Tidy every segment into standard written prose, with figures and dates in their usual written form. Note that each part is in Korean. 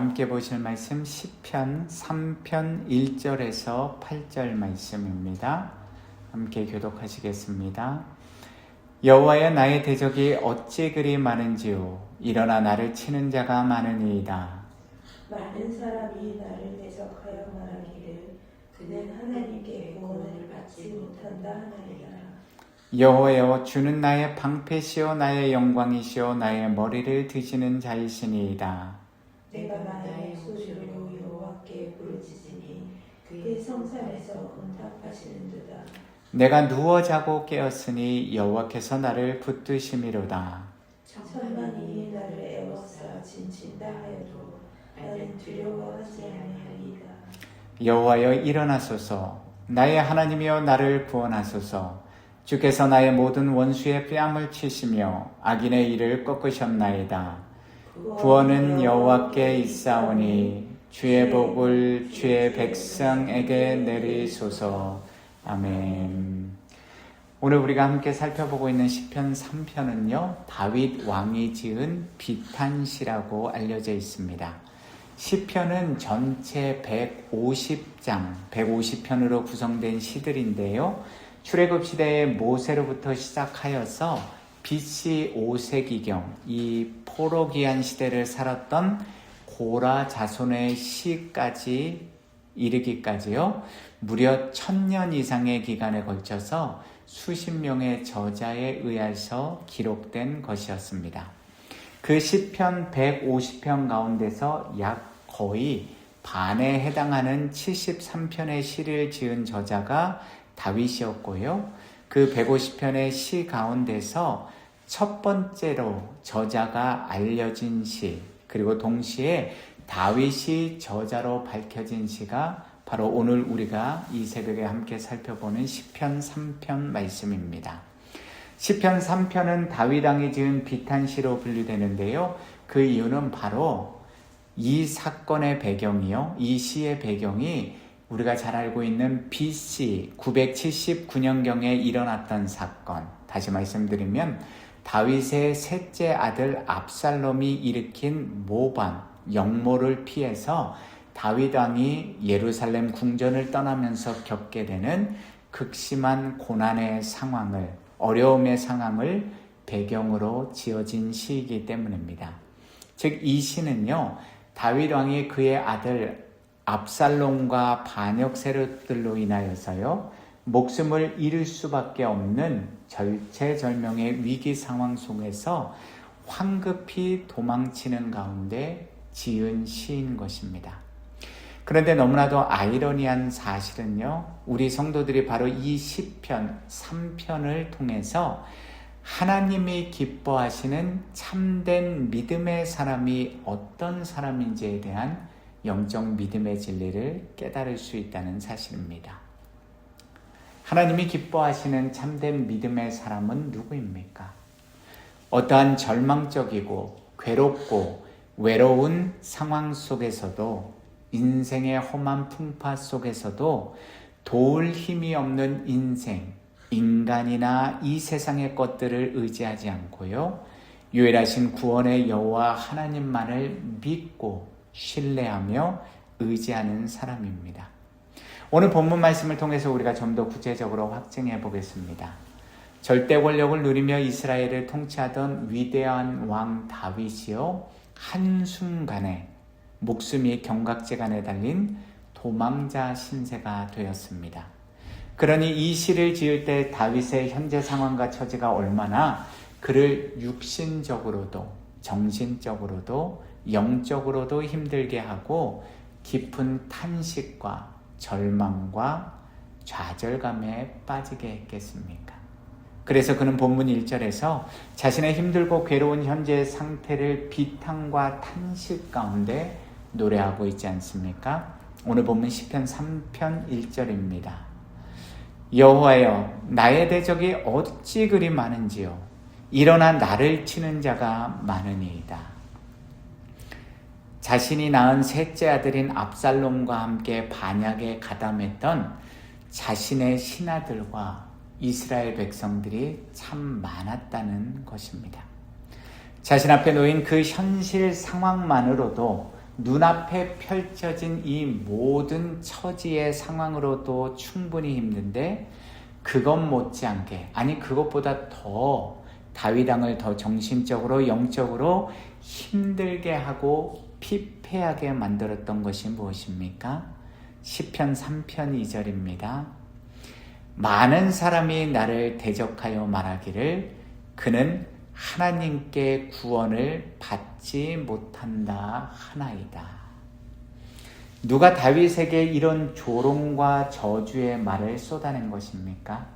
함께 보실 말씀 시편 3편 1절에서 8절 말씀입니다. 함께 교독하시겠습니다. 여호와여, 나의 대적이 어찌 그리 많은지요. 일어나 나를 치는 자가 많으니이다. 많은 사람이 나를 대적하여 말하기를 그는 하나님께 구원을 받지 못한다 하나이다. 여호와여, 주는 나의 방패시요 나의 영광이시요 나의 머리를 드시는 자이시니이다. 내가 나의 목소리로 여호와께 부르짖으니 그의 성산에서 응답하시는도다. 내가 누워 자고 깨었으니 여호와께서 나를 붙드심이로다. 천만이 나를 애워싸 진친다 하여도 나는 두려워하지 아니하리이다. 여호와여, 일어나소서. 나의 하나님이여, 나를 구원하소서. 주께서 나의 모든 원수의 뺨을 치시며 악인의 일을 꺾으셨나이다. 구원은 여호와께 있사오니 주의 복을 주의 백성에게 내리소서. 아멘. 오늘 우리가 함께 살펴보고 있는 시편 3편은요, 다윗 왕이 지은 비탄시라고 알려져 있습니다. 시편은 전체 150장, 150편으로 구성된 시들인데요. 출애굽 시대의 모세로부터 시작하여서 BC 5세기경, 이 포로기한 시대를 살았던 고라 자손의 시까지 이르기까지요, 무려 1000년 이상의 기간에 걸쳐서 수십 명의 저자에 의해서 기록된 것이었습니다. 그 시편 150편 가운데서 약 거의 반에 해당하는 73편의 시를 지은 저자가 다윗이었고요. 그 150편의 시 가운데서 첫 번째로 저자가 알려진 시, 그리고 동시에 다윗이 저자로 밝혀진 시가 바로 오늘 우리가 이 새벽에 함께 살펴보는 시편 3편 말씀입니다. 시편 3편은 다윗 왕이 지은 비탄시로 분류되는데요. 그 이유는 바로 이 사건의 배경이요, 이 시의 배경이 우리가 잘 알고 있는 BC 979년경에 일어났던 사건, 다시 말씀드리면 다윗의 셋째 아들 압살롬이 일으킨 모반, 역모를 피해서 다윗 왕이 예루살렘 궁전을 떠나면서 겪게 되는 극심한 고난의 상황을, 어려움의 상황을 배경으로 지어진 시이기 때문입니다. 즉, 이 시는요, 다윗 왕이 그의 아들 압살롬과 반역 세력들로 인하여서요, 목숨을 잃을 수밖에 없는 절체절명의 위기 상황 속에서 황급히 도망치는 가운데 지은 시인 것입니다. 그런데 너무나도 아이러니한 사실은요, 우리 성도들이 바로 이 시편 3편을 통해서 하나님이 기뻐하시는 참된 믿음의 사람이 어떤 사람인지에 대한 영적 믿음의 진리를 깨달을 수 있다는 사실입니다. 하나님이 기뻐하시는 참된 믿음의 사람은 누구입니까? 어떠한 절망적이고 괴롭고 외로운 상황 속에서도, 인생의 험한 풍파 속에서도 도울 힘이 없는 인생, 인간이나 이 세상의 것들을 의지하지 않고요, 유일하신 구원의 여호와 하나님만을 믿고 신뢰하며 의지하는 사람입니다. 오늘 본문 말씀을 통해서 우리가 좀 더 구체적으로 확증해 보겠습니다. 절대 권력을 누리며 이스라엘을 통치하던 위대한 왕 다윗이요, 한순간에 목숨이 경각지간에 달린 도망자 신세가 되었습니다. 그러니 이 시를 지을 때 다윗의 현재 상황과 처지가 얼마나 그를 육신적으로도 정신적으로도 영적으로도 힘들게 하고 깊은 탄식과 절망과 좌절감에 빠지게 했겠습니까? 그래서 그는 본문 1절에서 자신의 힘들고 괴로운 현재의 상태를 비탄과 탄식 가운데 노래하고 있지 않습니까? 오늘 본문 시편 3편 1절입니다. 여호와여, 나의 대적이 어찌 그리 많은지요. 일어나 나를 치는 자가 많으니이다. 자신이 낳은 셋째 아들인 압살롬과 함께 반역에 가담했던 자신의 신하들과 이스라엘 백성들이 참 많았다는 것입니다. 자신 앞에 놓인 그 현실 상황만으로도 눈앞에 펼쳐진 이 모든 처지의 상황으로도 충분히 힘든데 그것 못지않게, 아니 그것보다 더 다윗 왕을 더 정신적으로 영적으로 힘들게 하고 피폐하게 만들었던 것이 무엇입니까? 시편 3편 2절입니다. 많은 사람이 나를 대적하여 말하기를 그는 하나님께 구원을 받지 못한다 하나이다. 누가 다윗에게 이런 조롱과 저주의 말을 쏟아낸 것입니까?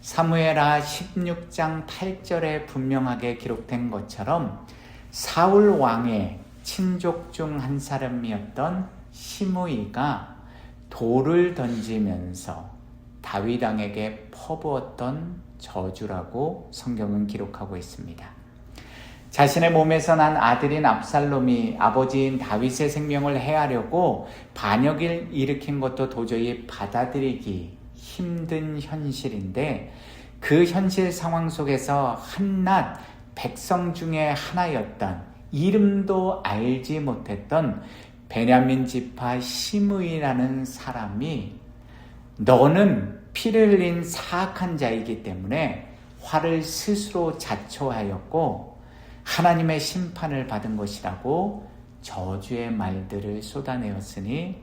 사무엘하 16장 8절에 분명하게 기록된 것처럼 사울 왕의 친족 중 한 사람이었던 시므이가 돌을 던지면서 다윗 왕에게 퍼부었던 저주라고 성경은 기록하고 있습니다. 자신의 몸에서 난 아들인 압살롬이 아버지인 다윗의 생명을 해하려고 반역을 일으킨 것도 도저히 받아들이기 힘든 현실인데, 그 현실 상황 속에서 한낱 백성 중에 하나였던, 이름도 알지 못했던 베냐민 지파 시므이라는 사람이 너는 피를 흘린 사악한 자이기 때문에 화를 스스로 자초하였고 하나님의 심판을 받은 것이라고 저주의 말들을 쏟아내었으니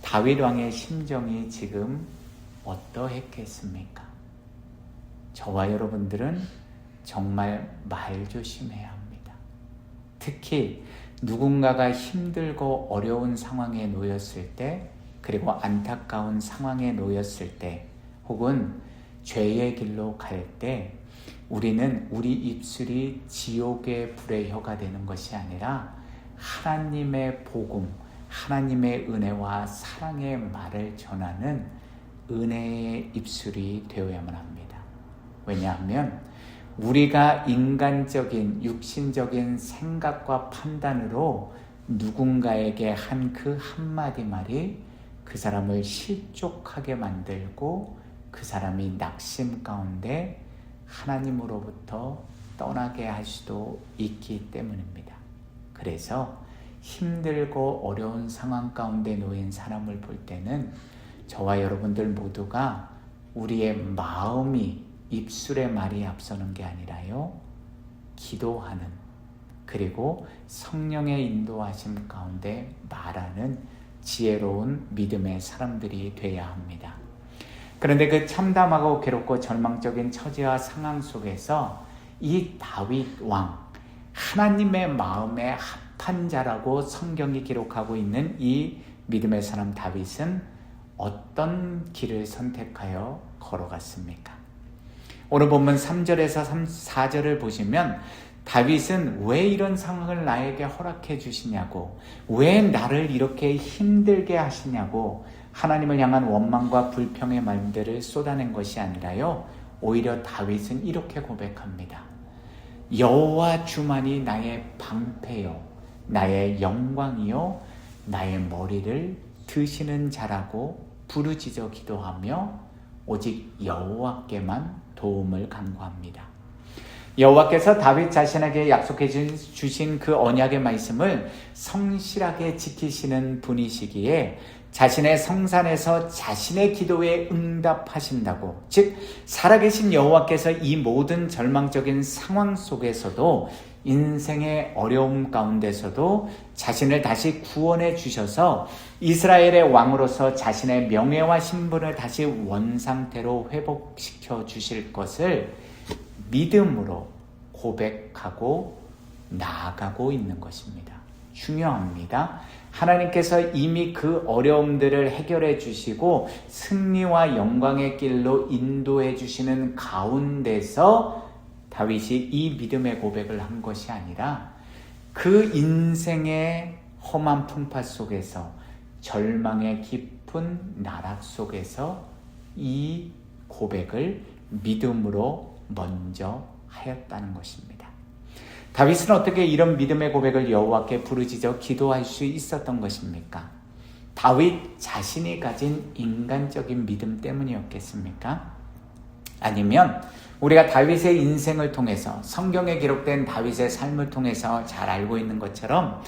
다윗 왕의 심정이 지금 어떠했겠습니까? 저와 여러분들은 정말 말 조심해야 합니다. 특히 누군가가 힘들고 어려운 상황에 놓였을 때, 그리고 안타까운 상황에 놓였을 때, 혹은 죄의 길로 갈 때 우리는 우리 입술이 지옥의 불의 혀가 되는 것이 아니라 하나님의 복음, 하나님의 은혜와 사랑의 말을 전하는 은혜의 입술이 되어야만 합니다. 왜냐하면 우리가 인간적인 육신적인 생각과 판단으로 누군가에게 한 그 한마디 말이 그 사람을 실족하게 만들고 그 사람이 낙심 가운데 하나님으로부터 떠나게 할 수도 있기 때문입니다. 그래서 힘들고 어려운 상황 가운데 놓인 사람을 볼 때는 저와 여러분들 모두가 우리의 마음이 입술의 말이 앞서는 게 아니라요, 기도하는, 그리고 성령의 인도하심 가운데 말하는 지혜로운 믿음의 사람들이 되어야 합니다. 그런데 그 참담하고 괴롭고 절망적인 처지와 상황 속에서 이 다윗 왕, 하나님의 마음에 합한 자라고 성경이 기록하고 있는 이 믿음의 사람 다윗은 어떤 길을 선택하여 걸어갔습니까? 오늘 본문 3절에서 4절을 보시면 다윗은 왜 이런 상황을 나에게 허락해 주시냐고, 왜 나를 이렇게 힘들게 하시냐고 하나님을 향한 원망과 불평의 말들을 쏟아낸 것이 아니라요, 오히려 다윗은 이렇게 고백합니다. 여호와 주만이 나의 방패요, 나의 영광이요, 나의 머리를 드시는 자라고 부르짖어 기도하며 오직 여호와께만 도움을 간구합니다. 여호와께서 다윗 자신에게 약속해 주신 그 언약의 말씀을 성실하게 지키시는 분이시기에 자신의 성산에서 자신의 기도에 응답하신다고, 즉 살아계신 여호와께서 이 모든 절망적인 상황 속에서도, 인생의 어려움 가운데서도 자신을 다시 구원해 주셔서 이스라엘의 왕으로서 자신의 명예와 신분을 다시 원상태로 회복시켜 주실 것을 믿음으로 고백하고 나아가고 있는 것입니다. 중요합니다. 하나님께서 이미 그 어려움들을 해결해 주시고 승리와 영광의 길로 인도해 주시는 가운데서 다윗이 이 믿음의 고백을 한 것이 아니라 그 인생의 험한 풍파 속에서, 절망의 깊은 나락 속에서 이 고백을 믿음으로 먼저 하였다는 것입니다. 다윗은 어떻게 이런 믿음의 고백을 여호와께 부르짖어 기도할 수 있었던 것입니까? 다윗 자신이 가진 인간적인 믿음 때문이었겠습니까? 아니면 우리가 다윗의 인생을 통해서, 성경에 기록된 다윗의 삶을 통해서 잘 알고 있는 것처럼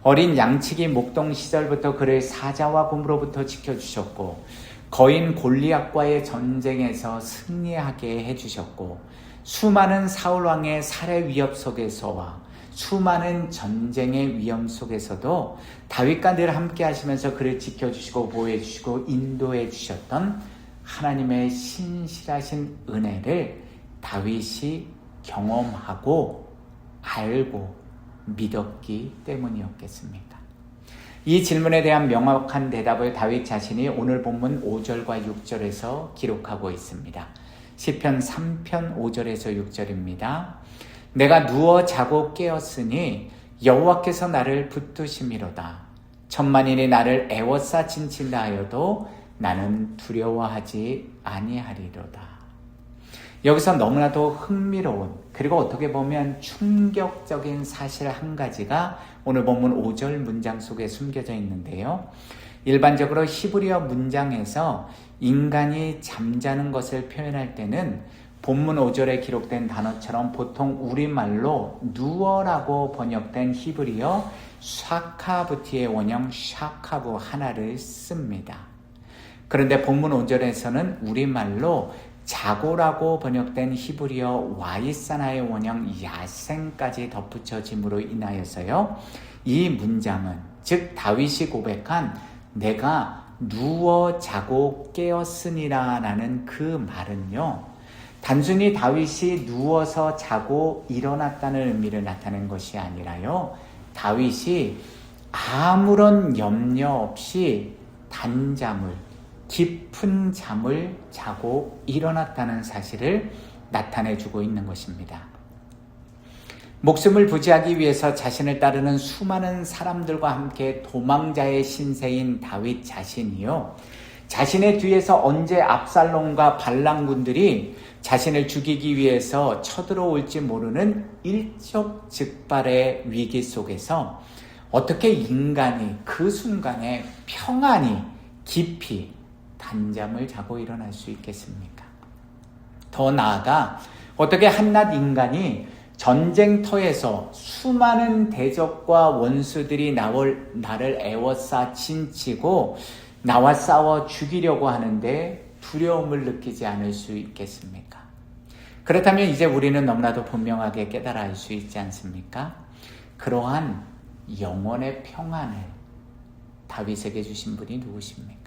어린 양치기 목동 시절부터 그를 사자와 곰으로부터 지켜주셨고 거인 골리앗과의 전쟁에서 승리하게 해주셨고 수많은 사울왕의 살해 위협 속에서와 수많은 전쟁의 위험 속에서도 다윗과 늘 함께 하시면서 그를 지켜주시고 보호해주시고 인도해 주셨던 하나님의 신실하신 은혜를 다윗이 경험하고 알고 믿었기 때문이었겠습니까? 이 질문에 대한 명확한 대답을 다윗 자신이 오늘 본문 5절과 6절에서 기록하고 있습니다. 시편 3편 5절에서 6절입니다. 내가 누워 자고 깨었으니 여호와께서 나를 붙드심이로다. 천만인이 나를 애워싸 진친다 하여도 나는 두려워하지 아니하리로다. 여기서 너무나도 흥미로운 그리고 어떻게 보면 충격적인 사실 한 가지가 오늘 본문 5절 문장 속에 숨겨져 있는데요. 일반적으로 히브리어 문장에서 인간이 잠자는 것을 표현할 때는 본문 5절에 기록된 단어처럼 보통 우리말로 누워라고 번역된 히브리어 샤카부티의 원형 샤카부 하나를 씁니다. 그런데 본문 5절에서는 우리말로 자고라고 번역된 히브리어 와이사나의 원형 야생까지 덧붙여짐으로 인하여서요. 이 문장은 즉 다윗이 고백한 내가 누워 자고 깨었으니라 라는 그 말은요. 단순히 다윗이 누워서 자고 일어났다는 의미를 나타낸 것이 아니라요. 다윗이 아무런 염려 없이 단잠을 깊은 잠을 자고 일어났다는 사실을 나타내주고 있는 것입니다. 목숨을 부지하기 위해서 자신을 따르는 수많은 사람들과 함께 도망자의 신세인 다윗 자신이요. 자신의 뒤에서 언제 압살롬과 반란군들이 자신을 죽이기 위해서 쳐들어올지 모르는 일촉즉발의 위기 속에서 어떻게 인간이 그 순간에 평안히 깊이 단잠을 자고 일어날 수 있겠습니까? 더 나아가 어떻게 한낱 인간이 전쟁터에서 수많은 대적과 원수들이 나를 애워싸 진치고 나와 싸워 죽이려고 하는데 두려움을 느끼지 않을 수 있겠습니까? 그렇다면 이제 우리는 너무나도 분명하게 깨달아 알 수 있지 않습니까? 그러한 영원의 평안을 다윗에게 주신 분이 누구십니까?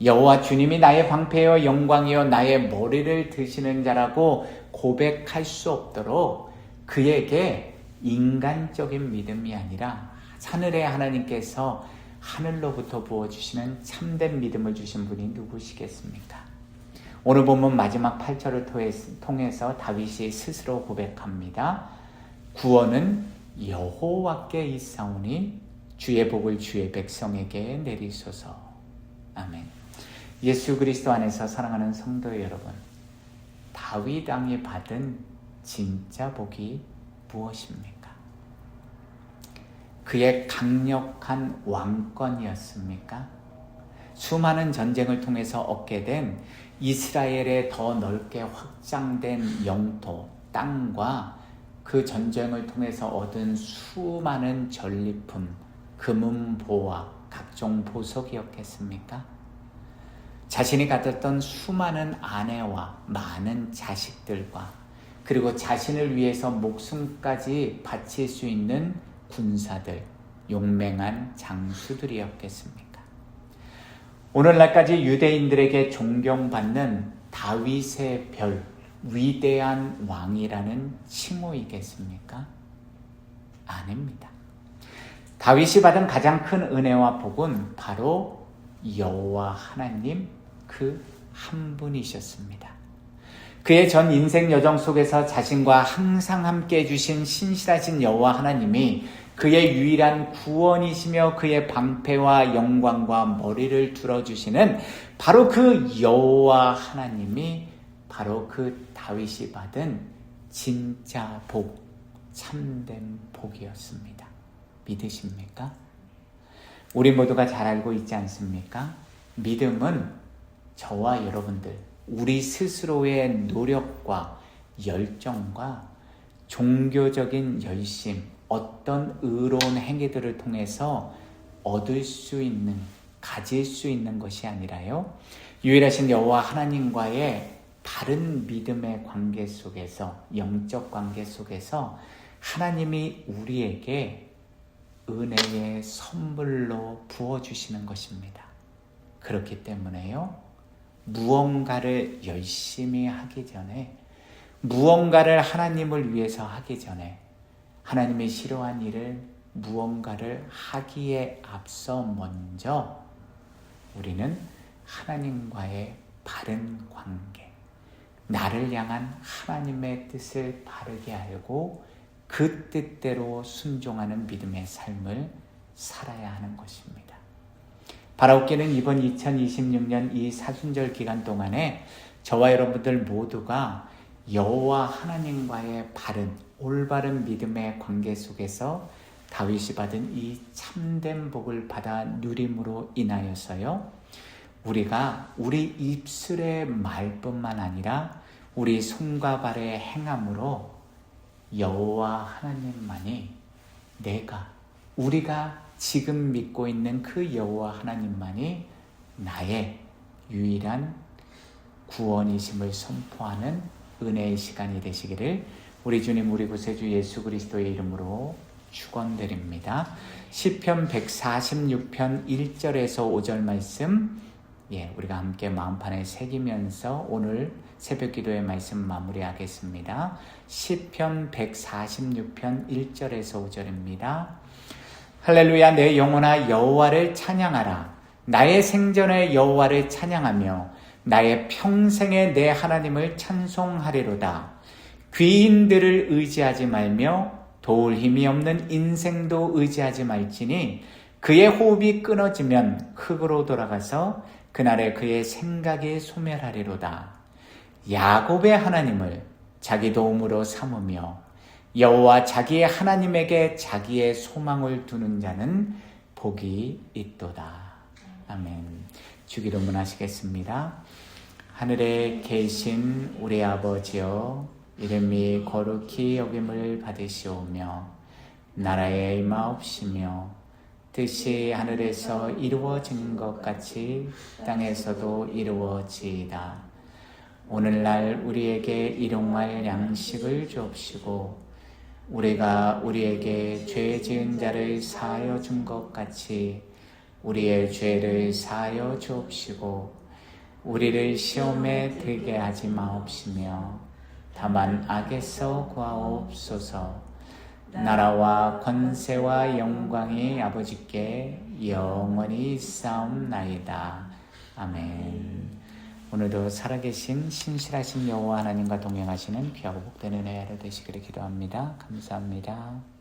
여호와 주님이 나의 방패여 영광이여 나의 머리를 드시는 자라고 고백할 수 없도록 그에게 인간적인 믿음이 아니라 하늘의 하나님께서 하늘로부터 부어주시는 참된 믿음을 주신 분이 누구시겠습니까? 오늘 본문 마지막 8절을 통해서 다윗이 스스로 고백합니다. 구원은 여호와께 있사오니 주의 복을 주의 백성에게 내리소서. 아멘. 예수 그리스도 안에서 사랑하는 성도 여러분, 다윗 왕이 받은 진짜 복이 무엇입니까? 그의 강력한 왕권이었습니까? 수많은 전쟁을 통해서 얻게 된 이스라엘의 더 넓게 확장된 영토, 땅과 그 전쟁을 통해서 얻은 수많은 전리품, 금은보화, 각종 보석이었겠습니까? 자신이 가졌던 수많은 아내와 많은 자식들과 그리고 자신을 위해서 목숨까지 바칠 수 있는 군사들, 용맹한 장수들이었겠습니까? 오늘날까지 유대인들에게 존경받는 다윗의 별, 위대한 왕이라는 칭호이겠습니까? 아닙니다. 다윗이 받은 가장 큰 은혜와 복은 바로 여호와 하나님 그 한 분이셨습니다. 그의 전 인생 여정 속에서 자신과 항상 함께 해주신 신실하신 여호와 하나님이 그의 유일한 구원이시며 그의 방패와 영광과 머리를 들어주시는 바로 그 여호와 하나님이 바로 그 다윗이 받은 진짜 복, 참된 복이었습니다. 믿으십니까? 우리 모두가 잘 알고 있지 않습니까? 믿음은 저와 여러분들, 우리 스스로의 노력과 열정과 종교적인 열심, 어떤 의로운 행위들을 통해서 얻을 수 있는, 가질 수 있는 것이 아니라요, 유일하신 여호와 하나님과의 바른 믿음의 관계 속에서, 영적 관계 속에서 하나님이 우리에게 은혜의 선물로 부어주시는 것입니다. 그렇기 때문에요, 무언가를 열심히 하기 전에, 무언가를 하나님을 위해서 하기 전에, 하나님이 싫어한 일을 무언가를 하기에 앞서 먼저 우리는 하나님과의 바른 관계, 나를 향한 하나님의 뜻을 바르게 알고 그 뜻대로 순종하는 믿음의 삶을 살아야 하는 것입니다. 바라옵기는 이번 2026년 이 사순절 기간 동안에 저와 여러분들 모두가 여호와 하나님과의 바른, 올바른 믿음의 관계 속에서 다윗이 받은 이 참된 복을 받아 누림으로 인하여서요, 우리가 우리 입술의 말뿐만 아니라 우리 손과 발의 행함으로 여호와 하나님만이, 우리가 지금 믿고 있는 그 여호와 하나님만이 나의 유일한 구원이심을 선포하는 은혜의 시간이 되시기를 우리 주님, 우리 구세주 예수 그리스도의 이름으로 축원드립니다. 시편 146편 1절에서 5절 말씀, 우리가 함께 마음판에 새기면서 오늘 새벽 기도의 말씀 마무리하겠습니다. 시편 146편 1절에서 5절입니다. 할렐루야. 내 영혼아 여호와를 찬양하라. 나의 생전에 여호와를 찬양하며 나의 평생에 내 하나님을 찬송하리로다. 귀인들을 의지하지 말며 도울 힘이 없는 인생도 의지하지 말지니 그의 호흡이 끊어지면 흙으로 돌아가서 그날에 그의 생각이 소멸하리로다. 야곱의 하나님을 자기 도움으로 삼으며 여호와 자기의 하나님에게 자기의 소망을 두는 자는 복이 있도다. 아멘. 주기도 문하시겠습니다. 하늘에 계신 우리 아버지여, 이름이 거룩히 여김을 받으시오며 나라의 임하옵시며 뜻이 하늘에서 이루어진 것 같이 땅에서도 이루어지이다. 오늘날 우리에게 일용할 양식을 주옵시고 우리가 우리에게 죄 지은 자를 사하여 준 것 같이 우리의 죄를 사하여 주옵시고 우리를 시험에 들게 하지 마옵시며 다만 악에서 구하옵소서. 나라와 권세와 영광이 아버지께 영원히 있사옵나이다. 아멘. 오늘도 살아계신 신실하신 여호와 하나님과 동행하시는 귀하고 복된 은혜가 되시기를 기도합니다. 감사합니다.